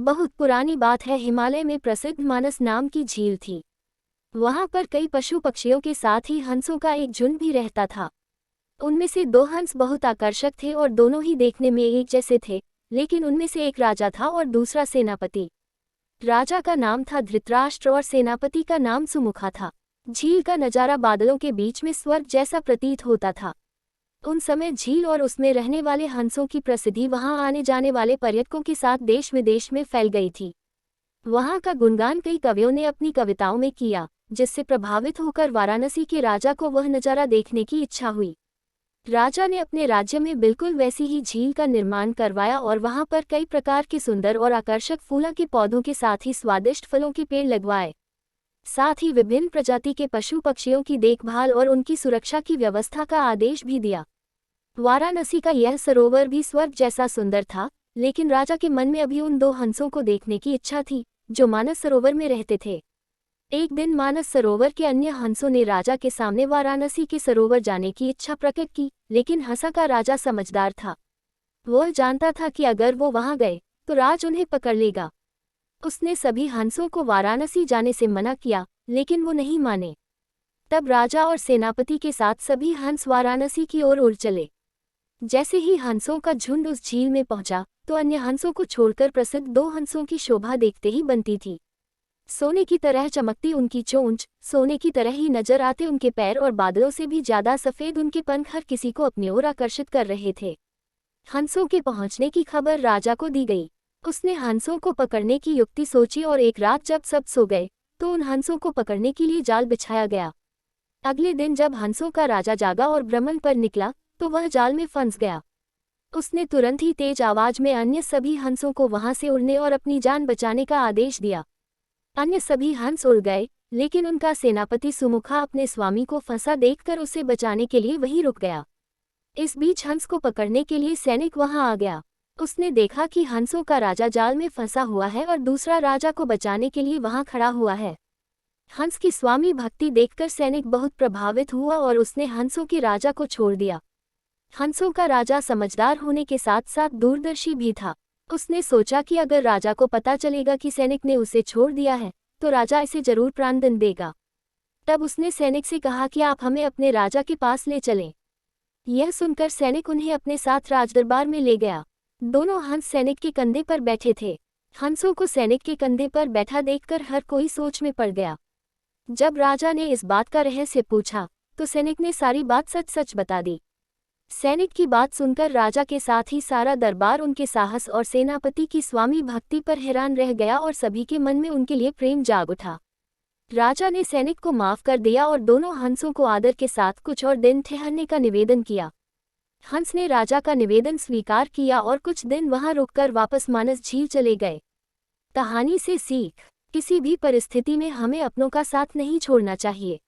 बहुत पुरानी बात है, हिमालय में प्रसिद्ध मानस नाम की झील थी। वहां पर कई पशु पक्षियों के साथ ही हंसों का एक झुंड भी रहता था। उनमें से दो हंस बहुत आकर्षक थे और दोनों ही देखने में एक जैसे थे, लेकिन उनमें से एक राजा था और दूसरा सेनापति। राजा का नाम था धृतराष्ट्र और सेनापति का नाम सुमुखा था। झील का नजारा बादलों के बीच में स्वर्ग जैसा प्रतीत होता था। उन समय झील और उसमें रहने वाले हंसों की प्रसिद्धि वहां आने जाने वाले पर्यटकों के साथ देश विदेश में फैल गई थी। वहां का गुणगान कई कवियों ने अपनी कविताओं में किया, जिससे प्रभावित होकर वाराणसी के राजा को वह नजारा देखने की इच्छा हुई। राजा ने अपने राज्य में बिल्कुल वैसी ही झील का निर्माण करवाया और वहां पर कई प्रकार के सुंदर और आकर्षक फूलों के पौधों के साथ ही स्वादिष्ट फलों के पेड़ लगवाए। साथ ही विभिन्न प्रजाति के पशु पक्षियों की देखभाल और उनकी सुरक्षा की व्यवस्था का आदेश भी दिया। वाराणसी का यह सरोवर भी स्वर्ग जैसा सुंदर था, लेकिन राजा के मन में अभी उन दो हंसों को देखने की इच्छा थी, जो मानस सरोवर में रहते थे। एक दिन मानस सरोवर के अन्य हंसों ने राजा के सामने वाराणसी के सरोवर जाने की इच्छा प्रकट की, लेकिन हंसा का राजा समझदार था। वह जानता था कि अगर वो वहां गए तो राज उन्हें पकड़ लेगा। उसने सभी हंसों को वाराणसी जाने से मना किया, लेकिन वो नहीं माने। तब राजा और सेनापति के साथ सभी हंस वाराणसी की ओर उड़ चले। जैसे ही हंसों का झुंड उस झील में पहुंचा, तो अन्य हंसों को छोड़कर प्रसिद्ध दो हंसों की शोभा देखते ही बनती थी। सोने की तरह चमकती उनकी चोंच, सोने की तरह ही नजर आते उनके पैर और बादलों से भी ज्यादा सफेद उनके पंख हर किसी को अपनी ओर आकर्षित कर रहे थे। हंसों के पहुंचने की खबर राजा को दी गई। उसने हंसों को पकड़ने की युक्ति सोची और एक रात जब सब सो गए, तो उन हंसों को पकड़ने के लिए जाल बिछाया गया। अगले दिन जब हंसों का राजा जागा और भ्रमण पर निकला, तो वह जाल में फंस गया। उसने तुरंत ही तेज आवाज में अन्य सभी हंसों को वहां से उड़ने और अपनी जान बचाने का आदेश दिया। अन्य सभी हंस उड़ गए, लेकिन उनका सेनापति सुमुखा अपने स्वामी को फंसा देखकर उसे बचाने के लिए वहीं रुक गया। इस बीच हंस को पकड़ने के लिए सैनिक वहां आ गया। उसने देखा कि हंसों का राजा जाल में फंसा हुआ है और दूसरा राजा को बचाने के लिए वहां खड़ा हुआ है। हंस की स्वामी भक्ति देखकर सैनिक बहुत प्रभावित हुआ और उसने हंसों के राजा को छोड़ दिया। हंसों का राजा समझदार होने के साथ साथ दूरदर्शी भी था। उसने सोचा कि अगर राजा को पता चलेगा कि सैनिक ने उसे छोड़ दिया है, तो राजा इसे जरूर प्राणदंड देगा। तब उसने सैनिक से कहा कि आप हमें अपने राजा के पास ले चलें। यह सुनकर सैनिक उन्हें अपने साथ राजदरबार में ले गया। दोनों हंस सैनिक के कंधे पर बैठे थे। हंसों को सैनिक के कंधे पर बैठा देखकर हर कोई सोच में पड़ गया। जब राजा ने इस बात का रहस्य पूछा, तो सैनिक ने सारी बात सच सच बता दी। सैनिक की बात सुनकर राजा के साथ ही सारा दरबार उनके साहस और सेनापति की स्वामी भक्ति पर हैरान रह गया और सभी के मन में उनके लिए प्रेम जाग उठा। राजा ने सैनिक को माफ कर दिया और दोनों हंसों को आदर के साथ कुछ और दिन ठहरने का निवेदन किया। हंस ने राजा का निवेदन स्वीकार किया और कुछ दिन वहां रुककर वापस मानस झील चले गए। कहानी से सीख: किसी भी परिस्थिति में हमें अपनों का साथ नहीं छोड़ना चाहिए।